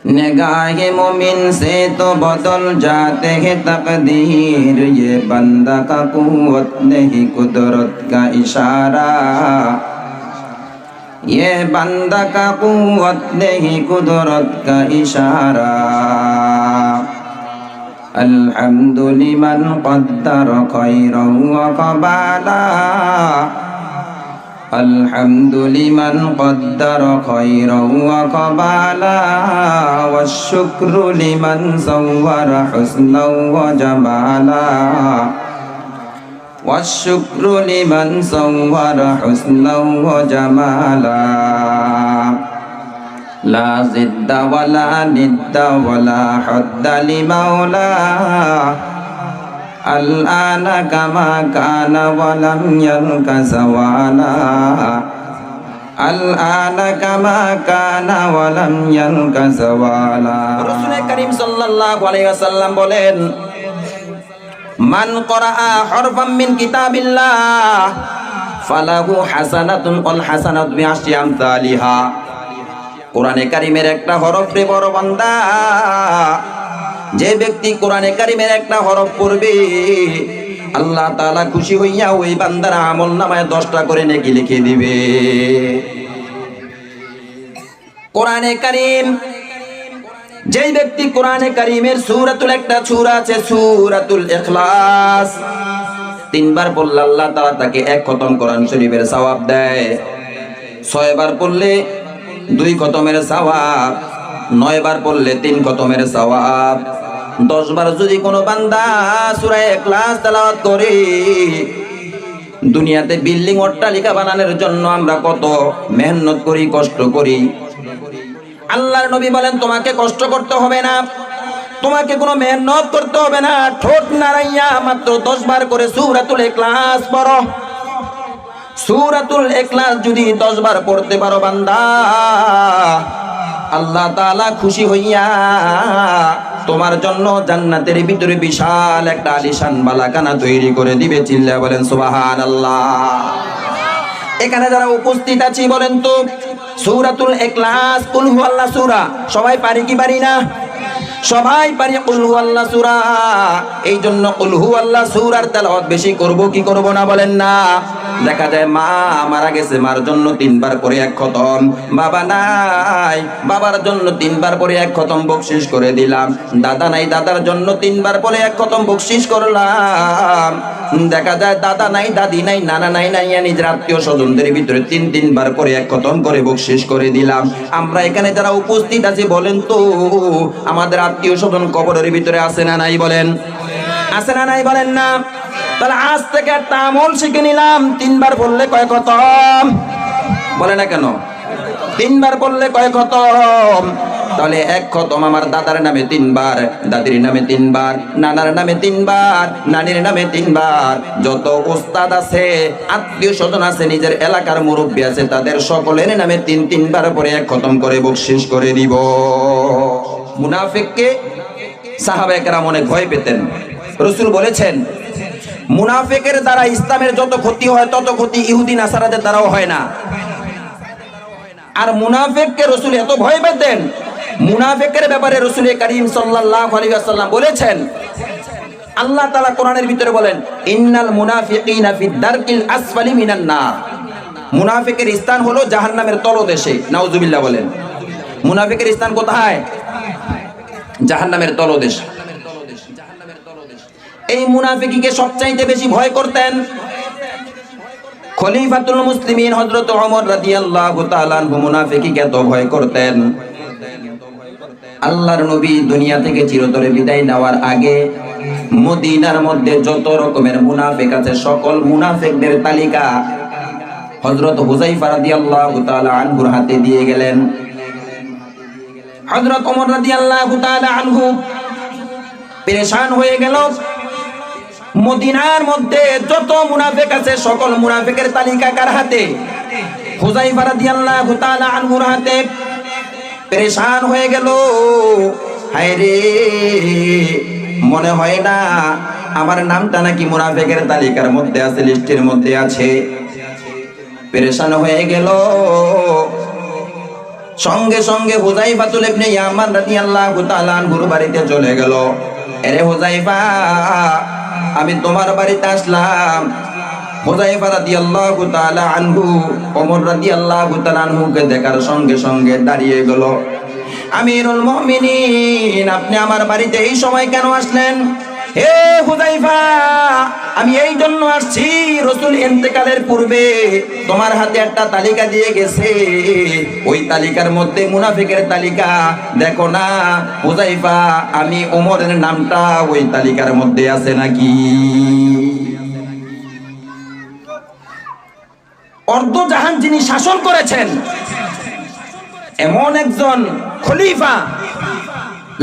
निगाहे मोमिन से तो बदल जाते हैं तकदीर, ये बंदा का कुव्वत नहीं कुदरत का इशारा, ये बंदा का कुव्वत नहीं कुदरत का इशारा। अल्हम्दुलिमन क़द्दर खैरन व क़बाला, अल्हम्दुलिमन क़द्दर खैरन व क़बाला, वश्शुक्रु लिमन सव्वर हुस्नन व जमाला, वश्शुक्रु लिमन सव्वर हुस्नन व जमाला। ला ज़िद्द वला निद्द वला हद्द लिमौला, अल-आन कमा कान वलम यल्क ज़वाला, अल-आन कमा कान वलम यल्क ज़वाला। रसूल करीम सल्लल्लाहु अलैहि वसल्लम बोलेन, मान क़राअ हरफाम मिन किताबिल्लाह फालाहु हासानाতুন ওয়াল হাসানাতু বিআশরি আমসালিহা। কোরআনে কারিমের একটা হরফ রে বড় বান্দা, যে ব্যক্তি কোরআনে কারিমের একটা হরফ পড়বে আল্লাহ তাআলা খুশি হইয়া ওই বান্দার আমলনামায় 10টা করে নেকি লিখে দিবে। কোরআনে কারিম, যেই ব্যক্তি কোরআনে কারিমের সূরাতুল একটা সূরা আছে সূরাতুল ইখলাস 3 বার পড়লে আল্লাহ তাআলা তাকে 1 খতম কোরআন শরীফের সওয়াব দেয়, 6 বার পড়লে 2 খতমের সওয়াব, 9 বার পড়লে 3 খতমের সওয়াব, 10 বার যদি কোনো বান্দা সূরা ইখলাস তেলাওয়াত করে, দুনিয়াতে বিল্ডিং অট্টালিকা বানানোর জন্য আমরা কত মেহনত করি, কষ্ট করি। আল্লাহর নবী বলেন তোমাকে কষ্ট করতে হবে না, তোমাকে কোনো মেহনত করতে হবে না, ঠোঁট নাড়াইয়া মাত্র 10 বার করে সূরাতুল ইখলাস পড়ো। সূরাতুল ইখলাস যদি 10 বার পড়তে পারো বান্দা, আল্লাহ তাআলা খুশি হইয়া তোমার জন্য জান্নাতের ভিতরে বিশাল একটা আলিশান বালাখানা তৈরি করে দিবে। চিল্লায়া বলেন সুবহানাল্লাহ। এখানে যারা উপস্থিত আছি বলেন তো সূরাতুল ইখলাস কুল হুয়াল্লাহ সূরা সবাই পারি কি পারি না? সবাই পারি কুল হুয়াল্লাহ সূরা। এই জন্য কুল হুয়াল্লাহ সূরার তেলাওয়াত বেশি করব কি করব না বলেন না? দেখা যায় মা মারা গেছে, মার জন্য 3 বার করে 1 খতম, বাবা নাই বাবার জন্য 3 বার করে 1 খতম বকশিশ করে দিলাম, দাদা নাই দাদার জন্য 3 বার করে 1 খতম বকশিশ করলাম। দেখা যায় দাদা নাই দাদি নাই নানা নাই নাইয়া নিজের আত্মীয় স্বজনদের ভিতরে 3 বার করে 1 খতম করে বকশিশ করে দিলাম। আমরা এখানে যারা উপস্থিত আছি বলেন তো আমাদের আত্মীয় স্বজন কবরের ভিতরে আছে না নাই বলেন? আছে না নাই বলেন না? তাহলে আজ থেকে একটা আমল শিখে নিলাম, 3 বার পড়লে কয় খতম? বলে না কেন? 3 বার পড়লে কয় খতম? তাহলে 1 খতম আমার দাদার নামে 3 বার, দাদির নামে 3 বার, নানার নামে 3 বার, নানির নামে 3 বার, যত ওস্তাদ আছে আত্মীয় স্বজন আছে নিজের এলাকার মুরব্বী আছে তাদের সকলের নামে 3 বার পরে 1 খতম করে বকশিশ করে দিব। মুনাফিককে সাহাবায়ে কেরাম অনেক ভয় পেতেন। রাসূল বলেছেন মুনাফিকের দ্বারা ইসলামের যত ক্ষতি হয় তত ক্ষতি ইহুদি নাসারাদের দ্বারাও হয় না। আর মুনাফিককে রাসূল এত ভয় পেতেন, মুনাফিকের ব্যাপারে রাসূল করিম সাল্লাল্লাহু আলাইহি ওয়াসাল্লাম বলেছেন, আল্লাহ তাআলা কোরআনের ভিতরে বলেন ইন্নাল মুনাফিকিনা ফিদ দারকিল আসফালি মিনান নার। মুনাফিকের স্থান হলো জাহান্নামের তলদেশে। নাউজুবিল্লাহ বলেন। মুনাফিকের স্থান কোথায়? জাহান্নামের তলদেশ। এই মুনাফিককে সবচাইতে বেশি ভয় করতেন খলিফাতুল মুসলিমিন হযরত ওমর রাদিয়াল্লাহু তাআলা আনহু। মুনাফিককে এত ভয় করতেন, আল্লাহর নবী দুনিয়া থেকে চিরতরে বিদায় নেওয়ার আগে মদিনার মধ্যে যত রকমের মুনাফিক আছে সকল মুনাফিকদের তালিকা হযরত হুযায়ফা রাদিয়াল্লাহু তাআলা আনহুর হাতে দিয়ে গেলেন। হযরত ওমর রাদিয়াল্লাহু তাআলা আনহু পেরেশান হয়ে গেল। মদিনার মধ্যে যত মুনাফিক আছে সকল মুনাফিকের তালিকা কার হাতে? হুযায়ফা রাদিয়াল্লাহু তাআলা আনহুর হাতে। পেরেশান হয়ে গেল, হায় রে মনে হয় না আমার নামটা নাকি মুনাফিকের তালিকার মধ্যে আছে, লিস্টের মধ্যে আছে। পেরেশান হয়ে গেল। সঙ্গে সঙ্গে হুযায়ফাতুল ইবনে ইয়ামান রাদিয়াল্লাহু তাআলা আনহুর বাড়িতে চলে গেল। আরে হুযায়ফা, আমি তোমার বাড়িতে আসলাম। হুযায়ফা রাদিয়াল্লাহু তাআলা আনহু ওমর রাদিয়াল্লাহু তাআলা আনহুকে দেখার সঙ্গে সঙ্গে দাঁড়িয়ে গেল। আমিরুল মুমিনিন, আপনি আমার বাড়িতে এই সময় কেন আসলেন? হে হুযায়ফা, আমি এই জন্য আসছি, রাসূল ইন্তেকালের পূর্বে তোমার হাতে একটা তালিকা দিয়ে গেছে, ওই তালিকার মধ্যে মুনাফিকের তালিকা দেখো না হুযায়ফা, আমি ওমরের নামটা ওই তালিকার মধ্যে আছে নাকি? অর্ধজাহান যিনি শাসন করেছেন, এমন একজন খলিফা,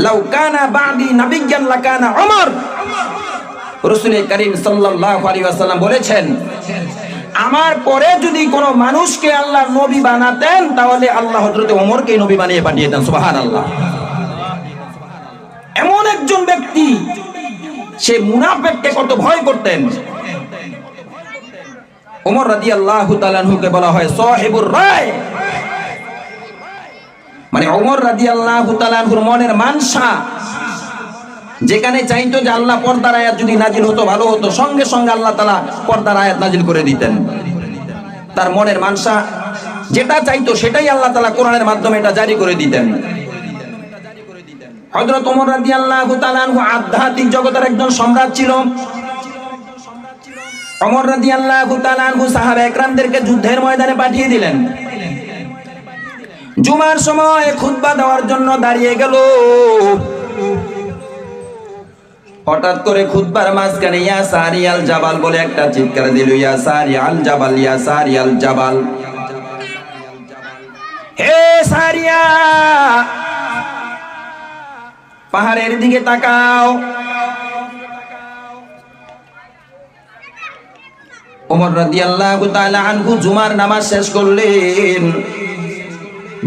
লাউ কানা বাদি নাবিয়্যান লাকানা ওমর। রাসূল করিম সাল্লাল্লাহু আলাইহি ওয়াসাল্লাম বলেছেন, আমার পরে যদি কোনো মানুষকে আল্লাহ নবী বানাতেন তাহলে আল্লাহ হযরত ওমরকে নবী বানিয়ে পাঠিয়েতেন। সুবহানাল্লাহ। এমন একজন ব্যক্তি, সে মুনাফিককে কত ভয় করতেন। ওমর রাদিয়াল্লাহু তাআলা আনহুকে বলা হয় সাহিবুর রায়, মানে ওমর রাদিয়াল্লাহু তাআলা আনহুর মনের মানসা, যেখানে চাইতো যে আল্লাহ পর্দার আয়াত যদি নাজিল হতো ভালো হতো, সঙ্গে সঙ্গে আল্লাহ তাআলা পর্দার আয়াত নাজিল করে দিতেন। তার মনের মানসা যেটা চাইতো সেটাই আল্লাহ তাআলা কোরআনের মাধ্যমে এটা জারি করে দিতেন। হযরত ওমর রাদিয়াল্লাহু তাআলা আনহু আধ্যাত্মিক জগতের একজন সম্রাট ছিল। ওমর রাদিয়াল্লাহু তাআলা আনহু সাহাবা একরামদেরকে যুদ্ধের ময়দানে পাঠিয়ে দিলেন। জুমার সময় খুতবা দেওয়ার জন্য দাঁড়িয়ে গেল। হঠাৎ করে খুতবার মাঝখানে ইয়া সারিয়াল জাবাল বলে একটা চিৎকার দিল, ইয়া সারিয়াল জাবাল, ইয়া সারিয়াল জাবাল, হে সারিয়া, পাহাড়ের দিকে তাকাও। ওমর রাদিয়াল্লাহু তাআলা আনহু জুমার নামাজ শেষ করলেন।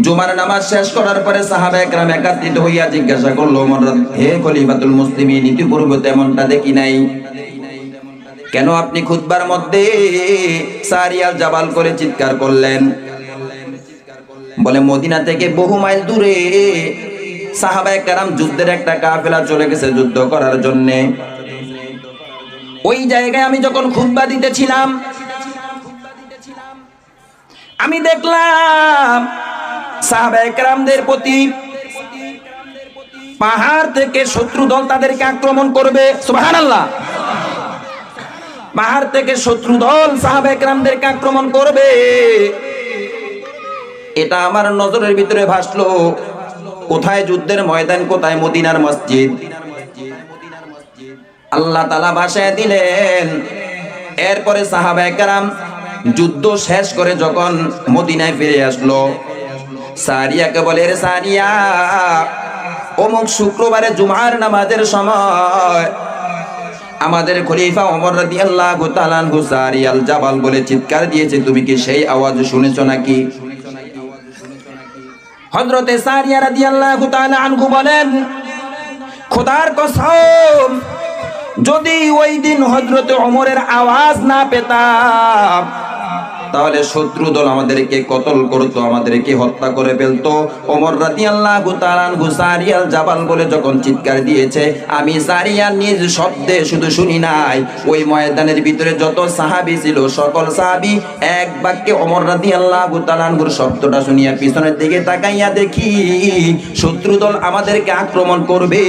জুমার নামাজ শেষ করার পরে সাহাবা একরাম একত্রিত হইয়া জিজ্ঞাসা করলো, ওমর, হে খলিফাতুল মুসলিমিন, ইতিপূর্বে তেমনটা দেখি নাই, কেন আপনি খুতবার মধ্যে সারিয়াল জাবাল করে চিৎকার করলেন? বলে, মদিনা থেকে বহু মাইল দূরে সাহাবায়ে কেরাম যুদ্ধের একটা কাফেলা চলে গেছে যুদ্ধ করার জন্য। ওই জায়গায় আমি যখন খুতবা দিতেছিলাম, আমি দেখলাম সাহাবায়ে কেরামদের প্রতি পাহাড় থেকে শত্রু দল তাদেরকে আক্রমণ করবে। সুবহানাল্লাহ। পাহাড় থেকে শত্রু দল সাহাবায়ে কেরামদেরকে আক্রমণ করবে, এটা আমার নজরের ভিতরে ভাসলো। কোথায় যুদ্ধের ময়দান, কোথায় মদিনার মসজিদ। আল্লাহ তাআলা ভাষায় দিলেন। এরপরে সাহাবায়ে কেরাম যুদ্ধ শেষ করে যখন মদিনায় ফিরে আসলো, সারিয়াকে বলে, রে সারিয়া, অমুক শুক্রবারে জুমার নামাজের সময় আমাদের খলিফা ওমর রাদিয়াল্লাহু তাআলা আনহু সারিয়াল জাবাল বলে চিৎকার দিয়েছে, তুমি কি সেই আওয়াজ শুনেছো নাকি? হযরতে সারিয়া রাদিয়াল্লাহু তাআলা আনহু বলেন, খোদার কসম, যদি ওই দিন হযরতে ওমরের আওয়াজ না পেতাম তাহলে শত্রু দল আমাদেরকে কতল করতো, আমাদেরকে হত্যা করে ফেলতো। ওমর রাদিয়াল্লাহু তাআলা আনহু সারিয়াল জাবাল বলে যখন চিৎকার দিয়েছে, আমি সারিয়ার নিজ শব্দে শুধু শুনি নাই, ওই ময়দানের ভিতরে যত সাহাবী ছিল সকল সাহাবী এক বাক্যে ওমর রাদিয়াল্লাহু তাআলা আনহুর শব্দটা শুনিয়া পিছনের দিকে তাকাইয়া দেখি শত্রু দল আমাদেরকে আক্রমণ করবে,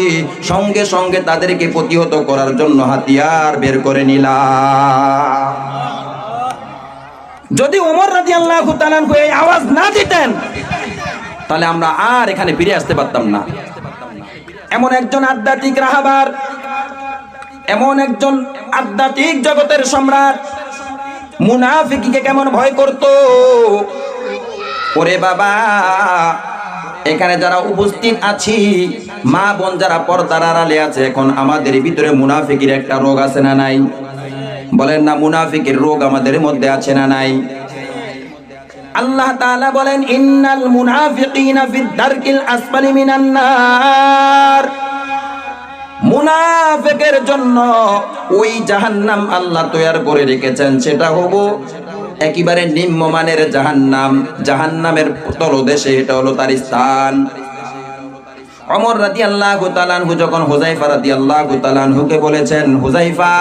সঙ্গে সঙ্গে তাদেরকে প্রতিহত করার জন্য হাতিয়ার বের করে নিলাম। যদি ওমর রাদিয়াল্লাহু তাআলা আনহু এই আওয়াজ না দিতেন তাহলে আমরা আর এখানে ফিরে আসতে পারতাম না। এমন একজন আধ্যাত্মিক রাহাবার, এমন একজন আধ্যাত্মিক জগতের সম্রাট মুনাফিককে কেমন ভয় করত। ওরে বাবা, এখানে যারা উপস্থিত আছি, মা বোন যারা পর্দার আড়ালে আছে, এখন আমাদের ভিতরে মুনাফিকের একটা রোগ আছে না নাই? বলেন না, মুনাফিকের রোগ আমাদের মধ্যে আছে না নাই? আল্লাহ তাআলা বলেন, ইন্নাল মুনাফিকিনা ফিদ দারকিল আসফালি মিনান নার। মুনাফিকের জন্য ওই জাহান্নাম আল্লাহ তৈরি করে রেখেছেন, সেটা হবো একেবারে নিম্নমানের জাহান্নাম, জাহান্নামের তলদেশে এটা হলো তার স্থান। ওমর রাদিয়াল্লাহু তাআলা আনহু যখন হুযায়ফা রাদিয়াল্লাহু তাআলা আনহুকে বলেছেন, হুযায়ফা,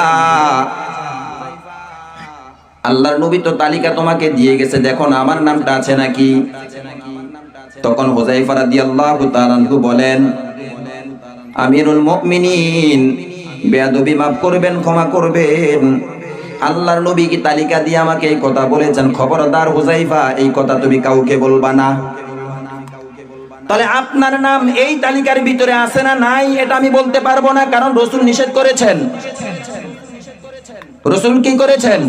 আল্লাহর নবী তো তালিকা তোমাকে দিয়ে গেছে, দেখো না আমার নামটা আছে নাকি। তখন হুযায়ফা রাদিয়াল্লাহু তাআলা আনহু বলেন, আমিরুল মুমিনিন, বেয়াদবি মাফ করবেন, ক্ষমা করবেন, আল্লাহর নবী কি তালিকা দিয়ে আমাকে এই কথা বলেছেন, খবরদার হুযায়ফা এই কথা তুমি কাউকে বলবা না। তাহলে আপনার নাম এই তালিকার ভিতরে আছে না নাই এটা আমি বলতে পারবো না, কারণ রাসূল নিষেধ করেছেন। রাসূল কি করেছেন?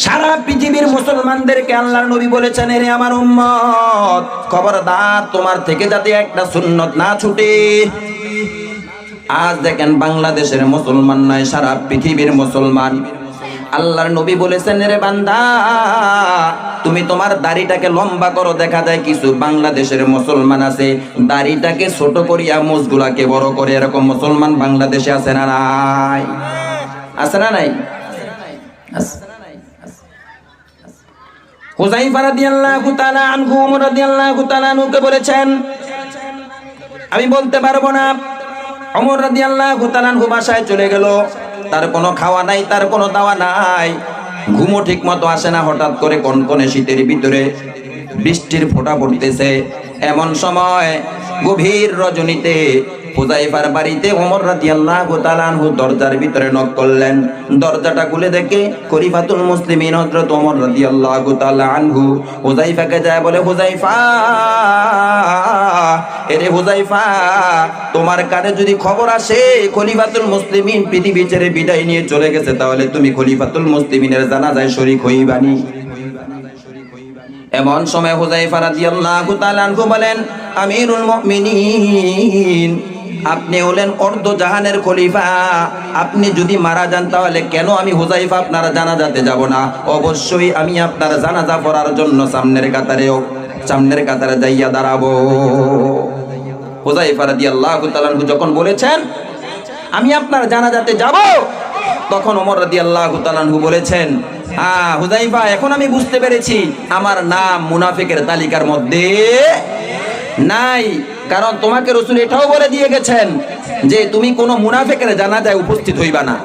সারা পৃথিবীর মুসলমানদেরকে আল্লাহর নবী বলেছেন, এরে আমার উম্মত, খবরদার তোমার থেকে যাতে একটা সুন্নত না ছুটে। আজ দেখেন বাংলাদেশের মুসলমান নয়, সারা পৃথিবীর মুসলমান। আল্লাহর নবী বলেছেন, রে বান্দা, তুমি তোমার দাড়িটাকে লম্বা করো। দেখা যায় কিছু বাংলাদেশের মুসলমান আছে দাড়িটাকে ছোট করিয়া মুছগুলাকে বড় করে, এরকম মুসলমান বাংলাদেশে আছে না নাই? আছে না নাই? হুযায়ফা রাদিয়াল্লাহু তাআলা আনহু ওমর রাদিয়াল্লাহু তাআলা আনহুকে বলেছেন, আমি বলতে পারবো না। ওমর রাদিয়াল্লাহু তাআলা আনহু বাসায় চলে গেল, তার কোনো খাওয়া নাই, তার কোনো দাওয়া নাই, ঘুমও ঠিক মতো আসে না। হঠাৎ করে কনকনে শীতের ভিতরে বৃষ্টির ফোঁটা পড়তেছে, এমন সময় গভীর রজনীতে হুযায়ফার বাড়িতে ওমর রাদিয়াল্লাহু তাআলা আনহু দরজার ভিতরে নক করলেন। দরজাটা খুলে দেখে খলিফাতুল মুসলিমিন হযরত ওমর রাদিয়াল্লাহু তাআলা আনহু হুযায়ফাকে যায় বলে, হুযায়ফা, এরে হুযায়ফা, তোমার কানে যদি খবর আসে খলিফাতুল মুসলিমিন পৃথিবী ছেড়ে বিদায় নিয়ে চলে গেছে, তাহলে তুমি খলিফাতুল মুসলিমিনের জানাজায় শরীক হইবানি। এমন সময় হুযায়ফা রাদিয়াল্লাহু তাআলা আনহু বলেন, আমিরুল মুমিনিন, আপনি হলেন অর্ধ জাহানের খলিফা, আপনি যদি মারা যান তাহলে কেন আমি হুযায়ফা আপনার জানাজাতে যাব না? অবশ্যই আমি আপনার জানাজা পড়ার জন্য সামনের কাতারে যাইয়া দাঁড়াবো। হুযায়ফা রাদিয়াল্লাহু তাআলা আনহু যখন বলেছেন আমি আপনার জানাজাতে যাব, তখন ওমর রাদিয়াল্লাহু তাআলা আনহু বলেছেন, হুযায়ফা, এখন আমি বুঝতে পেরেছি আমার নাম মুনাফিকের তালিকার মধ্যে নাই, কারণ তোমাকে রাসূল এটাও বলে দিয়ে গেছেন যে তুমি কোনো মুনাফিকের জানাজায় উপস্থিত হইবা না।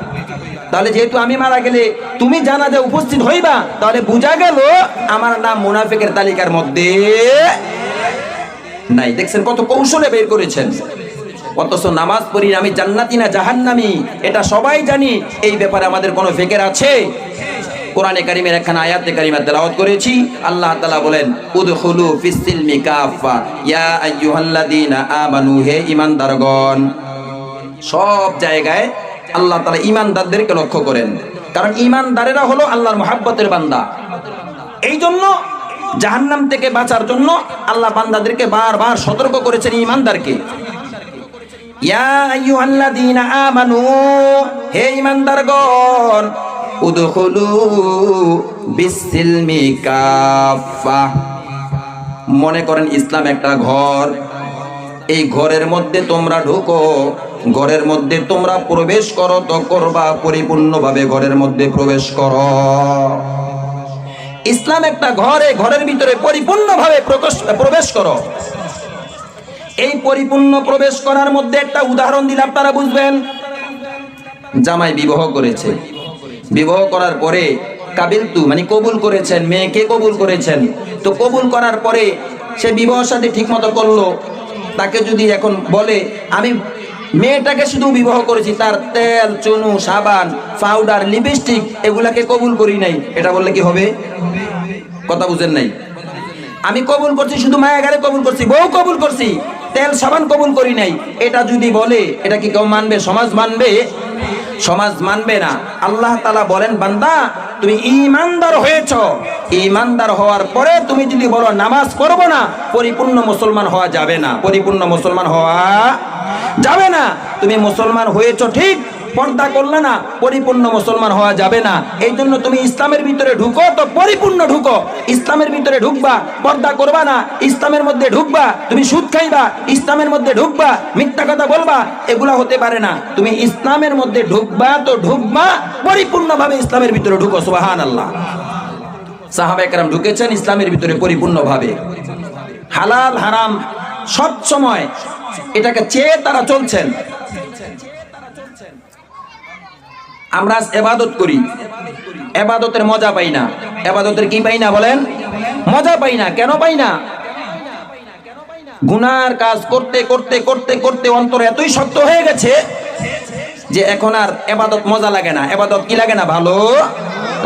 তাহলে যেহেতু আমি মারা গেলে তুমি জানাজায় উপস্থিত হইবা, তাহলে বোঝা গেল আমার নাম মুনাফিকের তালিকার মধ্যে নাই। দেখছেন কত কৌশলে বের করেছেন। অথচ নামাজ পড়ি আমি জান্নাতি না জাহান্নামী এটা সবাই জানি, এই ব্যাপারে আমাদের কোনো ফিকির আছে? কোরআনে কারিমের একখানা আয়াতে কারিমা তেলাওয়াত করেছি। আল্লাহ তাআলা বলেন, উদখুলু ফিস-সিলমি কাফা ইয়া আইয়ুহাল্লাযীনা আমানু, হে ঈমানদারগণ। সব জায়গায় আল্লাহ তাআলা ঈমানদারদেরকে লক্ষ্য করেন, কারণ ঈমানদারেরা হলো আল্লাহর মুহাব্বতের বান্দা। এই জন্য জাহান্নাম থেকে বাঁচার জন্য আল্লাহ বান্দাদেরকে বারবার সতর্ক করেছেন ঈমানদারকে। ইয়া আইয়ুহাল্লাযীনা আমানু, হে ঈমানদারগণ, উদখুলু বিস-সিলমি কাফা। মনে করেন ইসলাম একটা ঘর, এই ঘরের মধ্যে তোমরা ঢুকো, ঘরের মধ্যে তোমরা প্রবেশ করো তো করবা পরিপূর্ণভাবে ঘরের মধ্যে প্রবেশ করো। ইসলাম একটা ঘর, এই ঘরের ভিতরে পরিপূর্ণভাবে প্রবেশ করো। এই পরিপূর্ণ প্রবেশ করার মধ্যে একটা উদাহরণ দিলে আপনারা বুঝবেন। জামাই বিবাহ করেছে, বিবাহ করার পরে কাবিলতু মানে কবুল করেছেন, মেয়েকে কবুল করেছেন। তো কবুল করার পরে সে বিবাহ সাথী ঠিক মতো করলো, তাকে যদি এখন বলে আমি মেয়েটাকে শুধু বিবাহ করেছি, তার তেল, চুনু, সাবান, পাউডার, লিপস্টিক এগুলাকে কবুল করি নাই, এটা বললে কি হবে? কথা বুঝেন নাই? আমি কবুল করছি শুধু মায়াগারে কবুল করছি, বউ কবুল করছি, তেল সাবান কবুল করি নাই, এটা যদি বলে এটা কি কেউ মানবে? সমাজ মানবে? সমাজ মানবে না। আল্লাহ তাআলা বলেন, বান্দা তুমি ঈমানদার হয়েছো, ঈমানদার হওয়ার পরে তুমি যদি বলো নামাজ পড়বো না, পরিপূর্ণ মুসলমান হওয়া যাবে না, পরিপূর্ণ মুসলমান হওয়া যাবে না। তুমি মুসলমান হয়েছো ঠিক, পর্দা করলে না, পরিপূর্ণ মুসলমান হওয়া যাবে না। এই জন্য তুমি ইসলামের ভিতরে ঢুকো তো পরিপূর্ণ ঢুকো। ইসলামের ভিতরে ঢুকবা, পর্দা করবা না, ইসলামের মধ্যে ঢুকবা, তুমি সুদ খাইবা, ইসলামের মধ্যে ঢুকবা, মিথ্যা কথা বলবা, এগুলা হতে পারে না। তুমি ইসলামের মধ্যে ঢুকবা তো ঢুকবা পরিপূর্ণভাবে, ইসলামের ভিতরে ঢুকো। সুবহানাল্লাহ। সাহাবায়ে কেরাম ঢুকেছেন ইসলামের ভিতরে পরিপূর্ণভাবে। হালাল হারাম সব সময় এটাকে চেয়ে তারা চলছেন। আমরা ইবাদত করি, ইবাদতের মজা পাই না। ইবাদতের কি পাই না বলেন? মজা পাই না। কেন পাই না? গুনার কাজ করতে করতে করতে করতে অন্তর এতই শক্ত হয়ে গেছে যে এখন আর ইবাদত মজা লাগে না। ইবাদত কি লাগে না? ভালো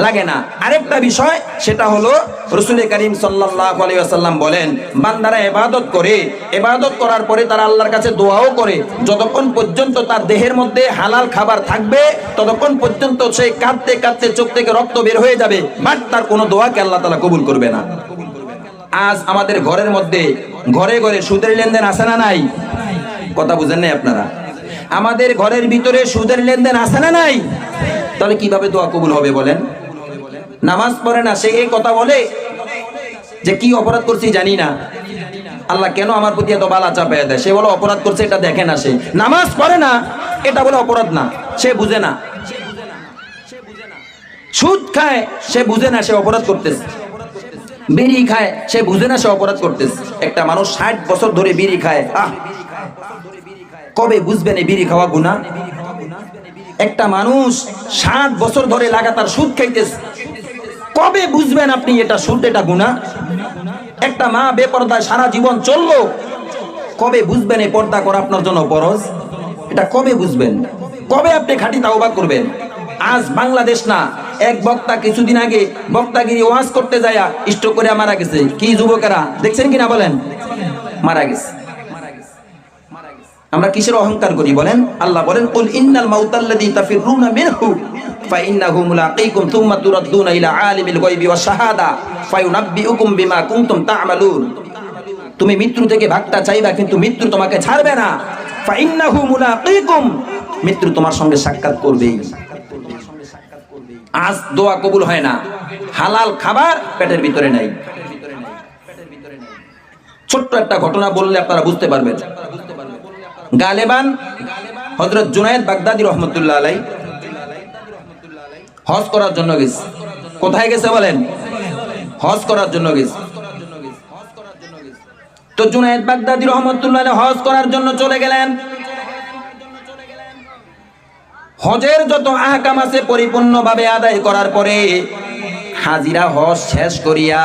লাগে না। আরেকটা বিষয়, সেটা হলো রাসূল করিম সাল্লাল্লাহু আলাইহি ওয়াসাল্লাম বলেন, বান্দারা ইবাদত করে, ইবাদত করার পরে তারা আল্লাহর কাছে দোয়াও করে, যতক্ষণ পর্যন্ত তার দেহের মধ্যে হালাল খাবার থাকবে ততক্ষণ পর্যন্ত সে কাঁদতে কাঁদতে চোখ থেকে রক্ত বের হয়ে যাবে, বাট তার কোনো দোয়াকে আল্লাহ তাআলা কবুল করবে না। আজ আমাদের ঘরের মধ্যে ঘরে ঘরে সুদের লেনদেন আছে না নাই? কথা বুঝেন নাই আপনারা? আমাদের ঘরের ভিতরে সুদের লেনদেন আছে না নাই? তাহলে কিভাবে দোয়া কবুল হবে বলেন? নামাজ পড়ে না, সে এই কথা বলে যে কি অপরাধ করছি জানি না, আল্লাহ কেন আমার প্রতি এত বালা চাপায় দেয়। সে বলে অপরাধ করছে, এটা দেখে না। সে নামাজ পড়ে না, এটা বলে অপরাধ না, সে বুঝে না। সুদ খায়, সে বুঝে না সে অপরাধ করতেছে। বিড়ি খায়, সে বুঝে না সে অপরাধ করতেছে। একটা মানুষ 60 বছর ধরে বিড়ি খায়, কবে বুঝবেন এই বিড়ি খাওয়া গুনাহ? একটা মানুষ 60 বছর ধরে লাগাতার সুদ খাইতেছে, কবে বুঝবেন আপনি এটা সুদ, এটা গুনাহ? একটা মা বেপরদায় সারা জীবন চললো, কবে বুঝবেন এই পর্দা করা আপনার জন্য ফরজ? এটা কবে বুঝবেন? কবে আপনি খাঁটি তাওবা করবেন? আজ বাংলাদেশ না, এক বক্তা কিছুদিন আগে বক্তাগিরি ওয়াজ করতে যায়া স্ট্রোক করে মারা গেছে। কি যুবকেরা দেখছেন কিনা বলেন? মারা গেছে। আমরা কিসের অহংকার করি বলেন? আল্লাহ বলেন, কুল ইন্নাল মাউতাল্লাযী তাফিরুনা মিনহু ফাইন্নাহু মুলাকীকুম সুম্মা তুরাদ্দুনা ইলা আলিমিল গায়বি ওয়াশ শাহাদা ফায়ুনাব্বিউকুম বিমা কুনতুম তা'মালুন। তুমি মৃত্যু থেকে ভাগটা চাইবা, কিন্তু মৃত্যু তোমাকে ছাড়বে না। ফাইন্নাহু মুলাকীকুম, মৃত্যু তোমার সঙ্গে সাক্ষাৎ করবেই। আজ দোয়া কবুল হয় না, হালাল খাবার পেটের ভিতরে নাই। ছোট্ট একটা ঘটনা বললে আপনারা বুঝতে পারবেন। গালেবান হযরত জুনায়েদ বাগদাদী রহমাতুল্লাহ আলাইহি হজ করার জন্য গেছে। কোথায় গেছে বলেন? হজ করার জন্য গেছে। তো জুনায়েদ বাগদাদী রহমাতুল্লাহ আলাইহি হজ করার জন্য চলে গেলেন। হজের যত আহকাম আছে পরিপূর্ণভাবে আদায় করার পরে হাজিরা হজ শেষ করিয়া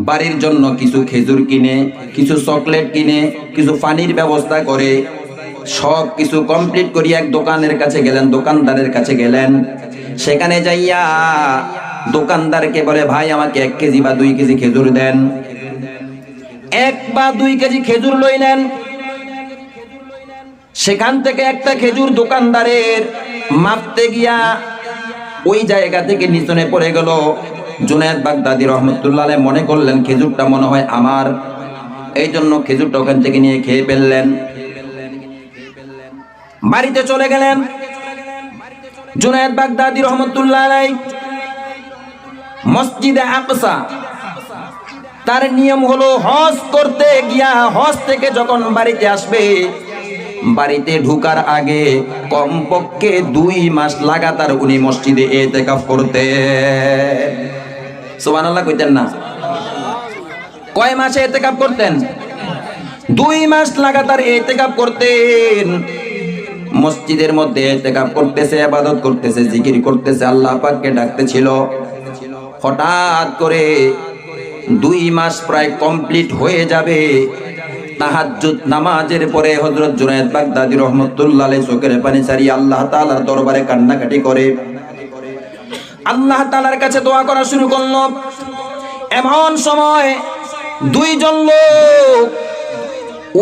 বাড়ির জন্য কিছু খেজুর কিনে, কিছু চকলেট কিনে, কিছু পানির ব্যবস্থা করে সব কিছু কমপ্লিট করিয়া এক দোকানের কাছে গেলেন, দোকানদারের কাছে গেলেন। সেখানে যাইয়া দোকানদারকে বলে, ভাই আমাকে 1 কেজি বা 2 কেজি খেজুর দেন। 1 বা 2 কেজি খেজুর লইলেন। সেখান থেকে একটা খেজুর দোকানদারের মাপতে গিয়া ওই জায়গা থেকে নিচনে পড়ে গেল। জুনায়েদ বাগদাদী রহমাতুল্লাহ আলাইহি মনে করলেন খেজুরটা মনে হয় আমার, এই জন্য খেজুরটা ওখান থেকে নিয়ে খেয়ে ফেললেন। বাড়িতে চলে গেলেন। জুনায়েদ বাগদাদী রহমাতুল্লাহ আলাইহি মসজিদে আকসা, তার নিয়ম হলো হজ করতে গিয়া হজ থেকে যখন বাড়িতে আসবে, বাড়িতে ঢুকার আগে কমপক্ষে 2 মাস লাগাতার উনি মসজিদে ইতিকাফ করতেন। সুবহানাল্লাহ কইতেন না? কয় মাসে ইতিকাফ করতেন? 2 মাস লাগাতার ইতিকাফ করতেন। মসজিদের মধ্যে ইতিকাফ করতেছে, ইবাদত করতেছে, জিকির করতেছে, আল্লাহ পাককে ডাকতেছিল। হঠাৎ করে 2 মাস প্রায় কমপ্লিট হয়ে যাবে। তাহাজ্জুদ নামাজের পরে হযরত জুনায়েদ বাগদাদী রহমাতুল্লাহ আলাইহি চোখের পানি ছাড়িয়ে আল্লাহ তাআলার দরবারে কান্নাকাটি করে আল্লাহ তাআলার কাছে দোয়া করা শুরু করল। এমন সময় 2 জন লোক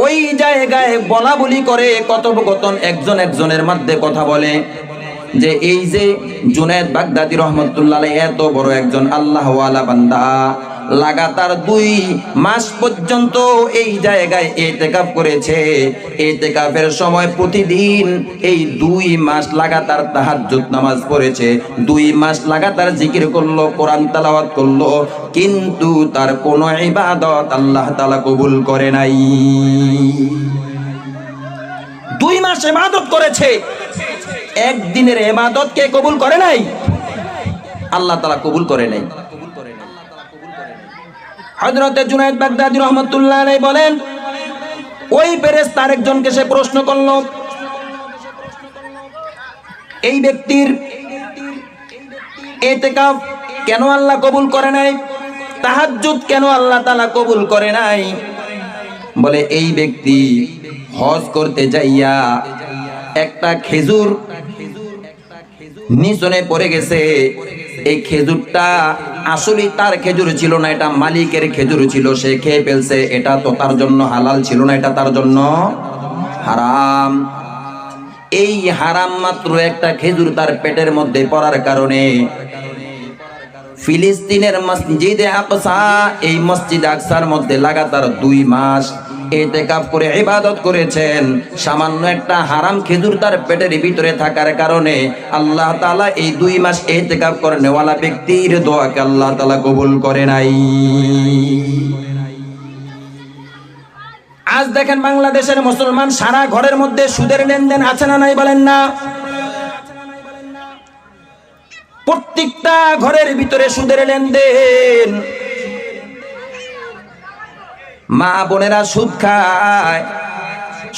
ওই জায়গায় বলা বলি করে, কথোপকথন, একজন একজনের মধ্যে কথা বলে যে এই যে জুনায়েদ বাগদাদী রহমাতুল্লাহ আলাইহি এত বড় একজন আল্লাহওয়ালা বান্দা, লাগাতার 2 মাস পর্যন্ত এই জায়গায় ইতিকাফ করেছে। ইতিকাফের সময় প্রতিদিন এই 2 মাস লাগাতার তাহাজ্জুদ নামাজ পড়েছে, 2 মাস লাগাতার জিকির করলো, কোরআন তেলাওয়াত করলো, কিন্তু তার কোনো ইবাদত আল্লাহ তাআলা কবুল করে নাই। 2 মাস ইবাদত করেছে, একদিনের ইবাদত কে কবুল করে নাই? আল্লাহ তাআলা কবুল করে নাই। হযরত জুনায়েদ বাগদাদী রাহমাতুল্লাহ আলাইহি বলেন, ওই ফেরেশতা আরেকজনকে সে প্রশ্ন করলো, এই ব্যক্তির ইতিকাফ কেন আল্লাহ কবুল করে নাই, তাহাজ্জুদ কেন আল্লাহ তাআলা কবুল করে নাই? বলে এই ব্যক্তি হজ করতে যাইয়া একটা খেজুর নিচনে পড়ে গেছে। এই খেজুরটা আসলে তার খেজুর ছিল না, এটা মালিকের খেজুর ছিল, সে খেয়ে ফেলছে। এটা তো তার জন্য হালাল ছিল না, এটা তার জন্য হারাম। এই হারাম মাত্র একটা খেজুর তার পেটের মধ্যে পড়ার কারণে ফিলিস্তিনের মসজিদে আকসা, এই মসজিদ আকসার মধ্যে লাগাতার 2 মাস ইতিকাফ করে ইবাদত করেছেন। সামান্য একটা হারাম খেজুর তার পেটের ভিতরে থাকার কারণে আল্লাহ তাআলা এই 2 মাস ইতিকাফ করেনেওয়ালা ব্যক্তির দোয়াকে আল্লাহ তাআলা কবুল করে নাই। আজ দেখেন বাংলাদেশের মুসলমান সারা ঘরের মধ্যে সুদের লেনদেন আছে না নাই বলেন না? প্রত্যেকটা ঘরের ভিতরে সুদের লেনদেন। মা বোনেরা সুদ খায়,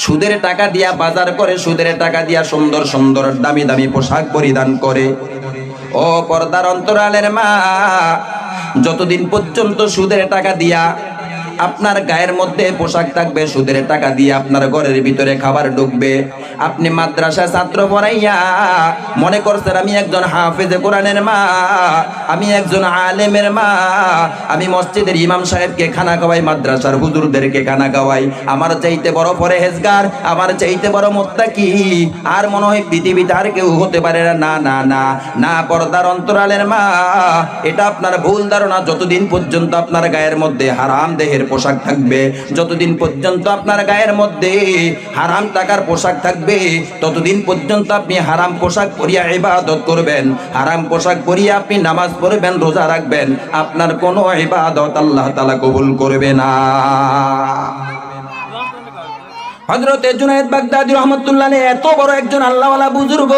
সুদের টাকা দিয়া বাজার করে, সুদের টাকা দিয়া সুন্দর সুন্দর দামি দামি পোশাক পরিধান করে। ও পর্দার অন্তরালের মা, যতদিন পর্যন্ত সুদের টাকা দিয়া আপনার গায়ের মধ্যে পোশাক থাকবে, সুদের টাকা দিয়ে আপনার ঘরের ভিতরে খাবার ঢুকবে, আপনি মাদ্রাসা ছাত্র পড়াইয়া মনে করছেন আমি একজন হাফেজে কোরআনের মা, আমি একজন আলেমের মা, আমি মসজিদের ইমাম সাহেবকে খানা খাওয়াই, মাদ্রাসার হুজুরদেরকে খানা খাওয়াই, আমার চাইতে বড় পরহেজগার, আমার চাইতে বড় মুত্তাকি আর মনে হয় পৃথিবীতে আর কেউ হতে পারে না। না না না না, পর্দার অন্তরালের মা, এটা আপনার ভুল ধারণা। যতদিন পর্যন্ত আপনার গায়ের মধ্যে হারাম দেহের পোশাক থাকবে, যতদিন পর্যন্ত আপনার গায়ের মধ্যে হারাম টাকার পোশাক থাকবে, ততদিন পর্যন্ত আপনি হারাম পোশাক পরিয়া ইবাদত করবেন, হারাম পোশাক পরিয়া আপনি নামাজ পড়বেন, রোজা রাখবেন, আপনার কোনো ইবাদত আল্লাহ তাআলা কবুল করবে না। হযরত জুনায়েদ বাগদাদী রাহমাতুল্লাহ আলাইহি এত বড় একজন আল্লাহওয়ালা বুজুর্গ,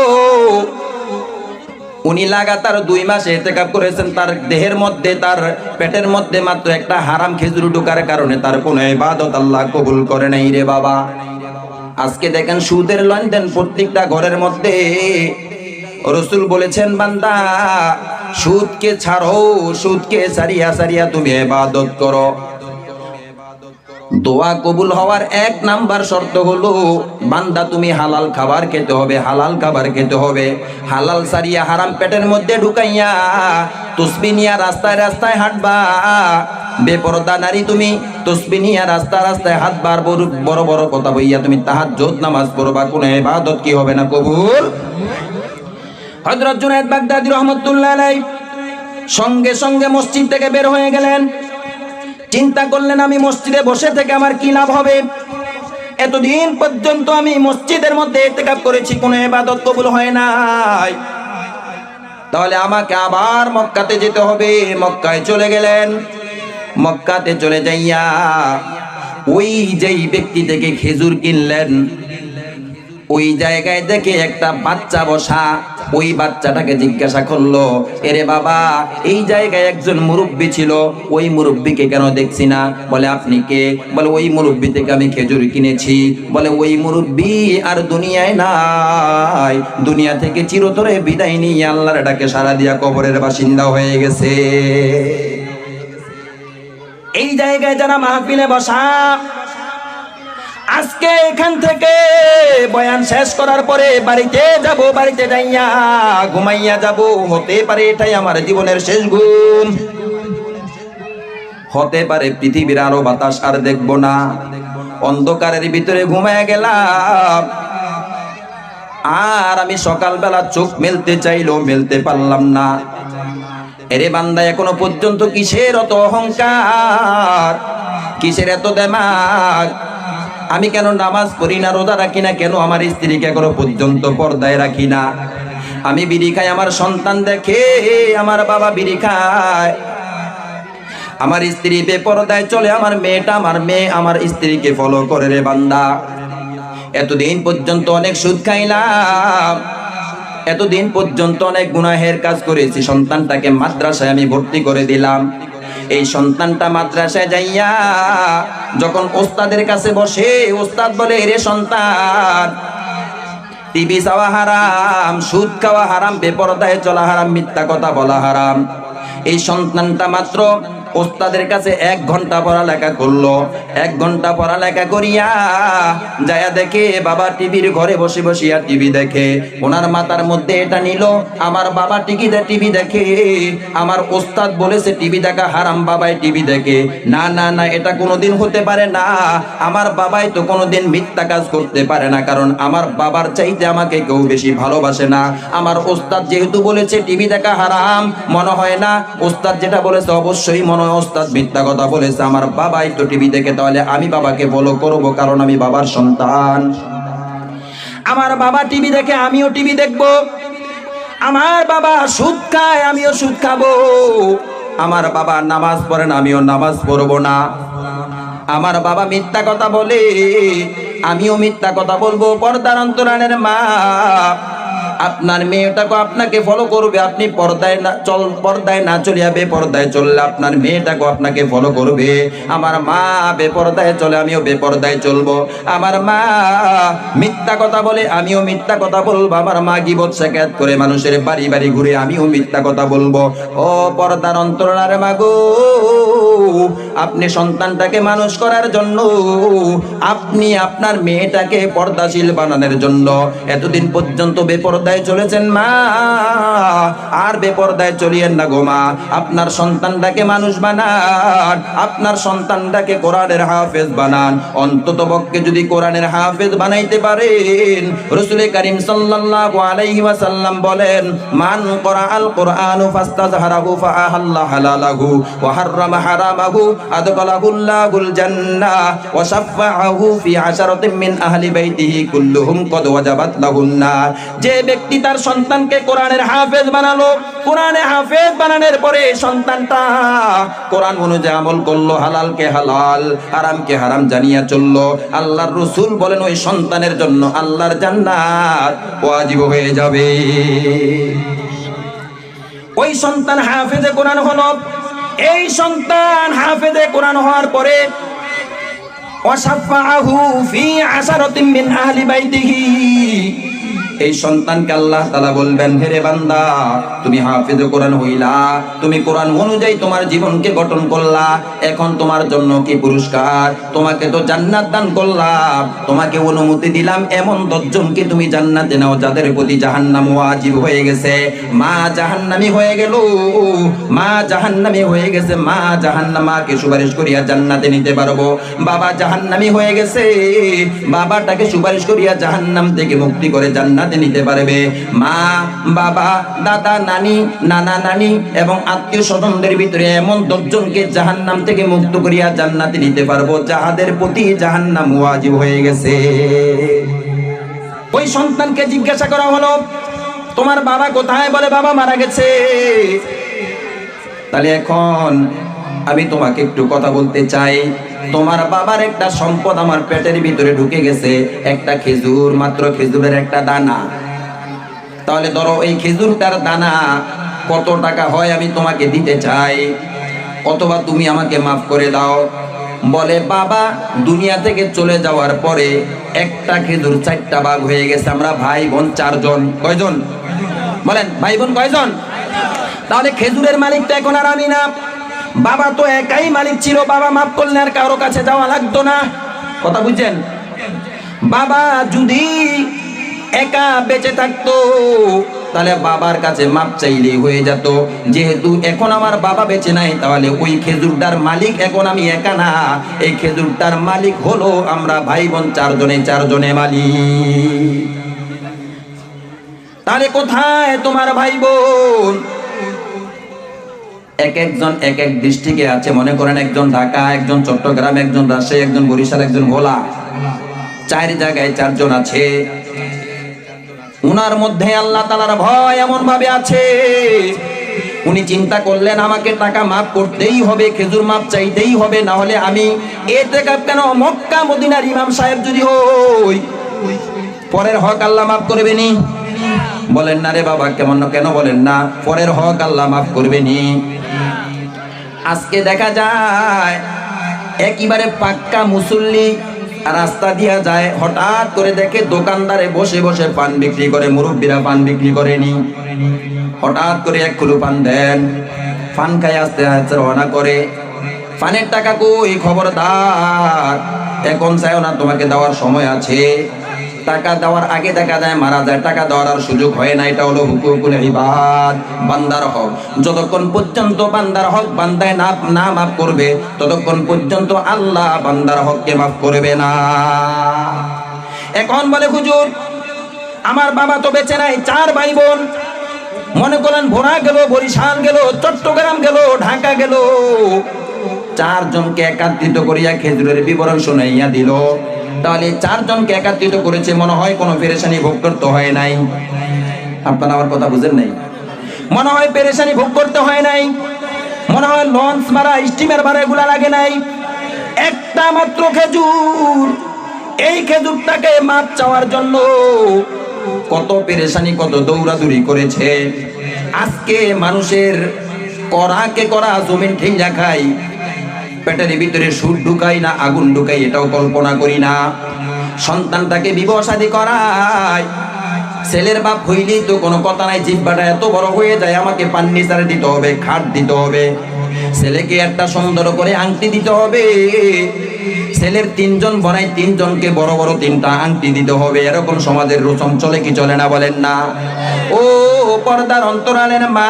উনি লাগাতার 2 মাস ইতিকাফ করেছেন। তার দেহের মধ্যে, তার পেটের মধ্যে মাত্র একটা হারাম খেজুর ঢোকার কারণে তার কোনো ইবাদত আল্লাহ কবুল করে নাই রে বাবা। আজকে দেখেন সুদের লেনদেন প্রত্যেকটা ঘরের মধ্যে। রাসূল বলেছেন, বান্দা সুদকে ছাড়ো, সুদকে সারিয়া সারিয়া তুমি ইবাদত করো। দোয়া কবুল হওয়ার 1 নাম্বার শর্ত হলো, বান্দা তুমি হালাল খাবার খেতে হবে, হালাল খাবার খেতে হবে। হালাল সারিয়া হারাম পেটের মধ্যে ঢুকাইয়া তসবিহ নিয়া রাস্তায় রাস্তায় হাঁটবা। বেপরদা নারী তুমি তসবিহ নিয়া রাস্তা রাস্তায় হাত বার বড় বড় কথা বইয়া তুমি তাহাজ্জুদ নামাজ পড়বা, কোনো ইবাদত কি হবে না কবুল? হযরত জুনায়েদ বাগদাদী রাহমাতুল্লাহ আলাইহি সঙ্গে সঙ্গে মসজিদ থেকে বের হয়ে গেলেন। চিন্তা করলেন, আমি মসজিদে বসে থেকে আমার কি লাভ হবে? এতদিন পর্যন্ত আমি মসজিদের মধ্যে ইতিকাফ করেছি, কোনো ইবাদত কবুল হয় নাই, তাহলে আমাকে আবার মক্কাতে যেতে হবে। মক্কায় চলে গেলেন। মক্কাতে চলে যাইয়া ওই যেই ব্যক্তি থেকে খেজুর কিনলেন, ওই জায়গায় দেখে একটা বাচ্চা বসা। ওই বাচ্চাটাকে জিজ্ঞাসা করলো, এরে বাবা, এই জায়গায় একজন মুরব্বী ছিল, ওই মুরব্বীকে কেন দেখছি না? বলে আপনি কে? বলে ওই মুরব্বী থেকে আমি খেজুর কিনেছি। বলে ওই মুরব্বী আর দুনিয়ায় নাই, দুনিয়া থেকে চিরতরে বিদায় নিয়ে আল্লাহর ডাকে সাড়া দিয়া কবরের বাসিন্দা হয়ে গেছে। এই জায়গায় যারা মাহফিলে বসা, আজকে এখান থেকে বয়ান শেষ করার পরে বাড়িতে যাব, বাড়িতে যাইয়া ঘুমাইয়া যাব। হতে পারে এটাই আমার জীবনের শেষ ঘুম, হতে পারে পৃথিবীর আলো বাতাস আর দেখব না। অন্ধকারের ভিতরে ঘুমাইয়া গেলাম, আর আমি সকালবেলা চোখ মেলতে চাইলেও মেলতে পারলাম না। এরে বান্দা, এখনো পর্যন্ত কিসের এত অহংকার, কিসের এত দেমাগ? আমি কেন নামাজ পড়ি না, রোজা রাখি না? কেন আমার স্ত্রীকে এখনো পর্যন্ত পর্দায় রাখি না? আমি বিড়ি খাই, আমার সন্তান দেখে আমার বাবা বিড়ি খায়, আমার স্ত্রী বেপরদায় চলে, আমার মেয়েটা, আমার মেয়ে আমার স্ত্রীকে ফলো করে। রে বান্দা, এতদিন পর্যন্ত অনেক সুদ খাইলাম, এতদিন পর্যন্ত অনেক গুনাহের কাজ করেছি, সন্তানটাকে মাদ্রাসায় আমি ভর্তি করে দিলাম। এই সন্তানটা মাদ্রাসায় যাইয়া যখন ওস্তাদের কাছে বসে, ওস্তাদ বলে, রে সন্তান, টিভি চাওয়া হারাম, সুদ খাওয়া হারাম, বেপরদায় চলা হারাম, মিথ্যা কথা বলা হারাম। এই সন্তানটা মাত্র ওস্তাদের কাছে 1 ঘন্টা পড়ালেখা করলো। 1 ঘন্টা পড়ালেখা করিয়া যায়া দেখে বাবা টিভির ঘরে বসে বসিয়া টিভি দেখে। ওনার মাথার মধ্যে এটা নিল, আমার বাবা টিভি দেখে, আমার ওস্তাদ বলেছে টিভি দেখা হারাম, বাবাই টিভি দেখে। না না না, এটা কোনোদিন হতে পারে না। আমার বাবাই তো কোনোদিন মিথ্যা কাজ করতে পারে না, কারণ আমার বাবার চাইতে আমাকে কেউ বেশি ভালোবাসে না। আমার ওস্তাদ যেহেতু বলেছে টিভি দেখা হারাম, মনে হয় না ওস্তাদ যেটা বলেছে অবশ্যই মনে হয় ওস্তাদ মিথ্যা কথা বলেছে। আমার বাবাই তো টিভি দেখে, তাহলে আমি বাবাকে ফলো করব, কারণ আমি বাবার সন্তান। আমার বাবা টিভি দেখে, আমিও টিভি দেখব। আমার বাবা সুদ খায়, আমিও সুদ খাবো। আমার বাবা নামাজ পড়েন, আমিও নামাজ পড়বো না। আমার বাবা মিথ্যা কথা বলে, আমিও মিথ্যা কথা বলবো। পর্দার অন্তরালের মা, আপনার মেয়েটাকে আপনাকে ফলো করবে, আপনি পর্দায় না চলিয়া বেপর্দায় চললে আপনার মেয়েটাকে আপনাকে ফলো করবে। আমার মা বেপর্দায় চলে, আমিও বেপর্দায় চলবো। আমার মা মিথ্যা কথা বলে, আমিও মিথ্যা কথা বলবো। আমার মা গীবত শিকায়ত করে মানুষের বাড়ি বাড়ি ঘুরে, আমিও মিথ্যা কথা বলবো। ও পর্দার অন্তরালের মা গো, আপনি সন্তানটাকে মানুষ করার জন্য, আপনি আপনার মেয়েটাকে পর্দাশীল বানানোর জন্য এতদিন পর্যন্ত বেপর্দায় চলেছেন। মা, আর বেপর্দায় চলিয়েন না গো মা। আপনার সন্তানটাকে মানুষ বানান, আপনার সন্তানটাকে কোরআনের হাফেজ বানান। অন্তত পক্ষে যদি কোরআনের হাফেজ বানাইতে পারেন, রাসূল করিম সাল্লাল্লাহু আলাইহি ওয়াসাল্লাম বলেন, মান ক্বরাআল কুরআনু ফাস্তাযহারাহু ফাআহাল্লা হালালাহু ওয়া হাররামা হারামাহু আদখালাহুল্লাহুল জান্নাহ ওয়া শাফাআহু ফি আশারাতিন মিন আহলি বাইতিহি কুল্লুহুম কদ ওয়াজাবাত লাহুন নার। যে ব্যক্তি তার সন্তানকে কোরআনের হাফেজ বানালো, কোরআনে হাফেজ বানানোর পরে সন্তানটা কোরআন অনুযায়ী আমল করলো, হালালকে হালাল, হারামকে হারাম জানিয়া চললো, আল্লাহর রাসূল বলেন ওই সন্তানের জন্য আল্লাহর জান্নাত ওয়াজিব হয়ে যাবে। ওই সন্তান হাফেজে কোরআন হলো। এই সন্তান হাফেজে কোরআন হওয়ার পরে ওয়াশাফাআহু ফি আশারাতিন মিন আহলি বাইতিহি, এই সন্তানকে আল্লাহ তাআলা বলবেন, হে বান্দা, তুমি হাফেজ কোরআন হইলা, তুমি কোরআন অনুযায়ী তোমার জীবনকে গঠন করলা, এখন তোমার জন্য কি পুরস্কার? তোমাকে তো জান্নাত দান করলাম, তোমাকে অনুমতি দিলাম এমন 10 জনকে তুমি জান্নাতে নাও যাদের প্রতি জাহান্নাম ওয়াজিব হয়ে গেছে। মা জাহান্নামী হয়ে গেল, মা জাহান্নামী হয়ে গেছে, মা জাহান্নামাকে সুপারিশ করিয়া জান্নাতে নিতে পারবো। বাবা জাহান্নামী হয়ে গেছে, বাবাটাকে সুপারিশ করিয়া জাহান্নাম থেকে মুক্তি করে জান্নাত নিতে পারবে। মা, বাবা, দাদা, নানি, নানা নানি এবং আত্মীয় স্বজনদের ভিতরে এমন 10 জনকে জাহান্নাম থেকে মুক্ত করিয়া জান্নাতে নিতে পারবো যাহাদের প্রতি জাহান্নাম ওয়াজিব হয়ে গেছে। ওই সন্তানকে জিজ্ঞাসা করা হলো, তোমার বাবা কোথায়? বলে বাবা মারা গেছে। তাহলে এখন আমি তোমাকে একটু কথা বলতে চাই। তোমার বাবার একটা সম্পদ আমার পেটের ভিতরে ঢুকে গেছে, একটা খেজুর, মাত্র খেজুরের একটা দানা। তাহলে ধরো এই খেজুরটার দানা কত টাকা হয় আমি তোমাকে দিতে চাই, অথবা তুমি আমাকে মাফ করে দাও। বলে বাবা দুনিয়া থেকে চলে যাওয়ার পরে একটা খেজুর 4টা ভাগ হয়ে গেছে, আমরা ভাই বোন 4 জন। কয়জন বলেন? ভাই বোন কয়জন? তাহলে খেজুরের মালিকটা এখন আর আমি না, বাবা তো একাই মালিক ছিল। বাবা মাফ করলে আর কারো কাছে যাওয়া লাগতো না। কথা বুঝছেন? বাবা যদি একা বেঁচে থাকতো তাহলে বাবার কাছে মাপ চাইলেই হয়ে যেত। যেহেতু এখন আমার বাবা বেঁচে নাই, তাহলে ওই খেজুরটার মালিক এখন আমি একা না, এই খেজুরটার মালিক হলো আমরা ভাই বোন 4 জনে মালিক। তাহলে কোথায় তোমার ভাই বোন? এক একজন এক এক ডিস্ট্রিক্টে আছে। মনে করেন একজন ঢাকা, একজন চট্টগ্রাম, একজন রাজশাহী, একজন বরিশাল, একজন ভোলা, 4 জায়গায় 4 জন আছে। উনার মধ্যে আল্লাহ তাআলার ভয় এমন ভাবে আছে, উনি চিন্তা করলেন আমাকে টাকা মাফ করতেই হবে, খেজুর মাফ চাইতেই হবে, না হলে আমি ইতিকাফ কেন মক্কা মদিনার ইমাম সাহেব যদি হই, পরের হক আল্লাহ মাফ করবেনি। বলেন না রে বাবা, কেন বলেন না? পরের হক আল্লাহ মাফ করবেনি। আজকে দেখা যায় একেবারে পাক্কা মুসল্লি রাস্তা দিয়া যায়, হঠাৎ করে দেখে দোকানদারে বসে বসে পান বিক্রি করে, মুরব্বীরা পান বিক্রি করেনি, হঠাৎ করে এক কুলু পান দেন, পান খাই আস্তে আস্তে রওনা করে। পানের টাকা কই? খবরদার, এখন চাইও না, তোমাকে দেওয়ার সময় আছে। টাকা দেওয়ার আগে দেখা যায় মারা যায়, টাকা দেওয়ার আর সুযোগ হয় না। এটা হলো হুকুকুল ইবাদ, বান্দার হক। যতক্ষণ পর্যন্ত বান্দার হক বান্দায় না মাফ করবে, ততক্ষণ পর্যন্ত আল্লাহ বান্দার হককে মাফ করবে না। এখন বলে হুজুর, আমার বাবা তো বেঁচে নাই, 4 ভাই বোন, মনে করেন ভোলা গেল, বরিশাল গেল, চট্টগ্রাম গেল, ঢাকা গেল, 4 জনকে একত্রিত করিয়া খেজুরের বিবরণ শুনাইয়া দিল। তাহলে 4 জনকে একত্রিত করেছে, মনে হয় কোনো পেরেশানি ভোগ করতে হয় নাই। আপনারা আমার কথা বুঝেন নাই? মনে হয় পেরেশানি ভোগ করতে হয় নাই, মনে হয় লঞ্চ ভাড়া, স্টিমার ভাড়া এগুলা লাগে নাই। একটা মাত্র খেজুর, এই খেজুরটাকে মাপ চাওয়ার জন্য কত পেরেশানি, কত দৌড়াদৌড়ি করেছে। আজকে মানুষের করাকে করা জমিন ঠেঙ্গা খাই, পেটের ভিতরে সুর ঢুকাই না আগুন ঢুকাই, এটাও কল্পনা করি না। সন্তানটাকে বিবাহ শাদী করায়, ছেলের বাপ হইলেই তো কোনো কথা নাই, জিহ্বাটা এত বড় হয়ে যায়, আমাকে ফার্নিচার দিতে হবে, খাট দিতে হবে, ছেলেকে একটা সুন্দর করে আংটি দিতে হবে, ছেলের 3 জন বনাই 3 জনকে বড় বড় 3টা আংটি দিতে হবে। এরকম সমাজের রচম চলে কি চলে না বলেন না? ও পর্দার অন্তরালের মা,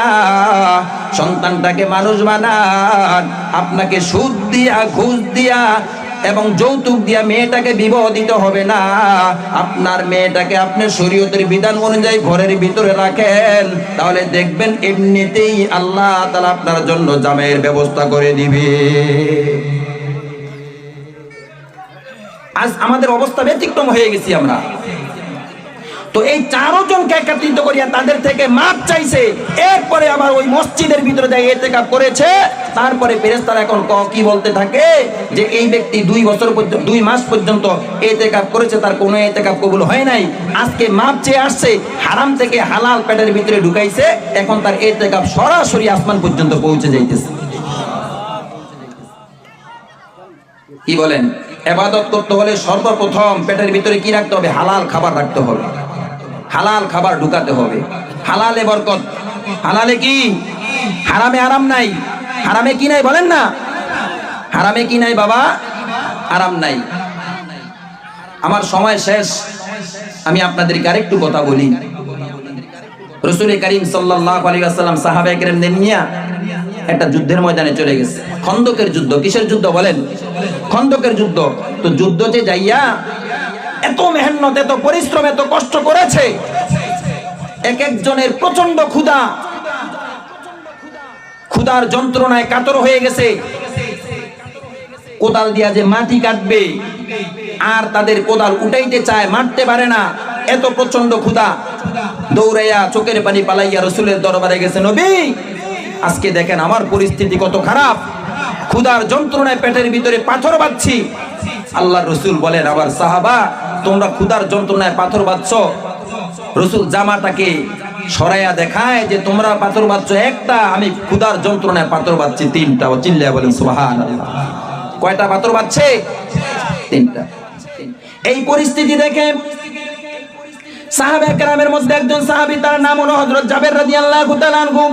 সন্তানটাকে মানুষ বানান, আপনাকে সুদ দিয়া, ঘুষ দিয়া এবং যৌতুক দিয়া মেয়েটাকে বিবাহ দিতে হবে না। আপনার মেয়েটাকে আপনি শরীয়তের বিধান অনুযায়ী ঘরের ভিতরে রাখেন, তাহলে দেখবেন এমনিতেই আল্লাহ তাআলা আপনার জন্য জামাইয়ের ব্যবস্থা করে দিবে। আজ আমাদের অবস্থা ব্যতিক্রম হয়ে গেছি আমরা। তো এই 4 জনকে একত্রিত করিয়া তাদের থেকে মাপ চাইছে, এরপরে আবার ওই মসজিদের ভিতরে যায় ইতিকাফ করেছে। তারপরে ফেরেশতারা এখন কি বলতে থাকে যে এই ব্যক্তি 2 মাস পর্যন্ত ইতিকাফ করেছে, তার কোনো ইতিকাফ কবুল হয় নাই, আজকে মাপ চেয়ে আসছে, হারাম থেকে হালাল পেটের ভিতরে ঢুকাইছে, এখন তার ইতিকাফ সরাসরি আসমান পর্যন্ত পৌঁছে যাইতেছে। কি বলেন? ইবাদত করতে হলে সর্বপ্রথম পেটের ভিতরে কি রাখতে হবে? হালাল খাবার রাখতে হবে, হালাল খাবার ঢুকাতে হবে। হালালে বরকত, হালালে কি? হারামে আরাম নাই। হারামে কি নাই বলেন না? হারামে কি নাই বাবা? আরাম নাই। আমার সময় শেষ, আমি আপনাদেরকে আরেকটু কথা বলি। রাসূল করিম সাল্লাল্লাহু আলাইহি ওয়াসাল্লাম সাহাবায়ে কেরামদের নিয়ে একটা যুদ্ধের ময়দানে চলে গেছে। খন্দকের যুদ্ধ। কিসের যুদ্ধ বলেন? খন্দকের যুদ্ধ। তো যুদ্ধ যে যাইয়া এত মেহনত, এত পরিশ্রম, এত কষ্ট করেছে, এক একজনের প্রচন্ড ক্ষুধার যন্ত্রণায় কাতর হয়ে গেছে। কোদাল দিয়া যে মাটি কাটবে, আর তাদের কোদাল উঠাইতে চায়, মারতে পারে না, এত প্রচন্ড ক্ষুধা। দৌড়াইয়া চোখের পানি পালাইয়া রাসূলের দরবারে গেছে, নবী আজকে দেখেন আমার পরিস্থিতি কত খারাপ, ক্ষুধার যন্ত্রণায় পেটের ভিতরে পাথর বাঁধছি। আল্লাহর রাসূল বলেন, আবার সাহাবা তোমরা ক্ষুধার যন্ত্রণায় পাথর বাঁধছো? রাসূল জামাটাকে সরাইয়া দেখায় যে তোমরা পাথর বাঁধছো একটা, আমি ক্ষুধার যন্ত্রণায় পাথর বাঁধছি 3টা। ও চিল্লায়া বলেন সুবহানাল্লাহ। কয়টা পাথর বাঁধছে? 3টা। এই পরিস্থিতি দেখে সাহাবায়ে কেরামের মধ্যে একজন সাহাবী, তার নাম হলো হযরত জাবের রাদিয়াল্লাহু তাআলা আনহু।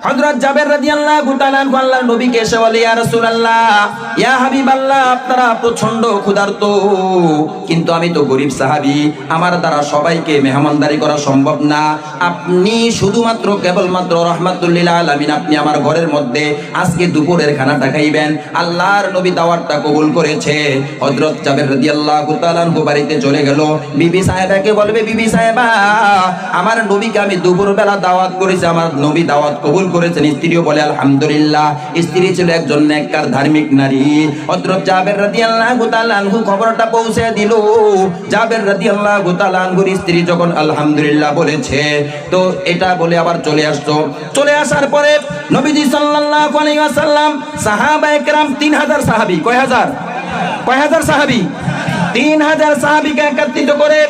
হযরত জাবের রাদিয়াল্লাহু তাআলা আনহু আল্লাহর নবীকে এসে বলে, ইয়া রাসূলুল্লাহ, ইয়া হাবিবাল্লাহ, আপনারা প্রচন্ড ক্ষুধার্ত, কিন্তু আমি তো গরীব সাহাবী, আমার দ্বারা সবাইকে মেহমানদারি করা সম্ভব না। আপনি শুধুমাত্র কেবলমাত্র রাহমাতুল লিল আলামিন, আপনি আমার ঘরের মধ্যে আজকে দুপুরের খানাটা খাইবেন। আল্লাহর নবী দাওয়াতটা কবুল করেছে। হযরত জাবের রাদিয়াল্লাহু তাআলা আনহু বাড়িতে চলে গেল। বিবি সাহেবাকে বলবে, বিবি সাহেবা, আমার নবীকে আমি দুপুরবেলা দাওয়াত করেছি, আমার নবী দাওয়াত কবুল করেছেন। স্ত্রীও বলে আলহামদুলিল্লাহ। স্ত্রী ছিল একজন নেককার ধার্মিক নারী। হযরত জাবের রাদিয়াল্লাহু তাআলা আনহু খবরটা পৌঁছে দিল। জাবের রাদিয়াল্লাহু তাআলা আনহুর স্ত্রী যখন আলহামদুলিল্লাহ বলেছে, তো এটা বলে আবার চলে আসতো। চলে আসার পরে নবীজি সাল্লাল্লাহু আলাইহি ওয়াসাল্লাম সাহাবায়ে কেরাম 3000 সাহাবী, কয় হাজার সাহাবী? 3000 সাহাবীকে একত্রিত করে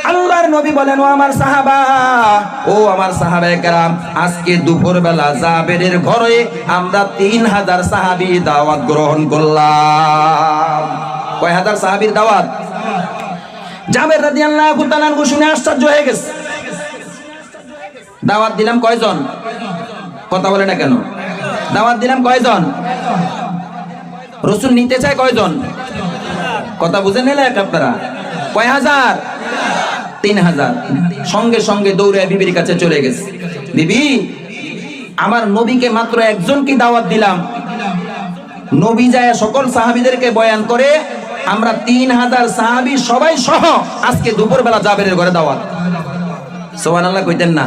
আল্লাহর নবী বলেন, ও আমার সাহাবা, ও আমার সাহাবায়ে কেরাম, আজকে দুপুর বেলা জাবেরের ঘরে আমরা 3000 সাহাবী দাওয়াত গ্রহণ করলাম। কয় হাজার সাহাবীর দাওয়াত? জাবের রাদিয়াল্লাহু তাআলা আনহু শুনে আশ্চর্য হয়ে গেছে। দাওয়াত দিলাম কয়জন? কথা বলে না কেন? দাওয়াত দিলাম কয়জন? রাসূল নিতে চায় কয়জন? কথা বুঝে নিলেন আপনারা? কয় হাজার? 3000। সঙ্গে সঙ্গে দৌড়ে বিবির কাছে চলে গেছে। বিবি, আমার নবীকে মাত্র একজনকে দাওয়াত দিলাম, নবী যায় সকল সাহাবীদেরকে বয়ান করে আমরা 3000 সাহাবী সবাই সহ আজকে দুপুর বেলা জাবেরের ঘরে দাওয়াত। সুবহানাল্লাহ কইতেন না?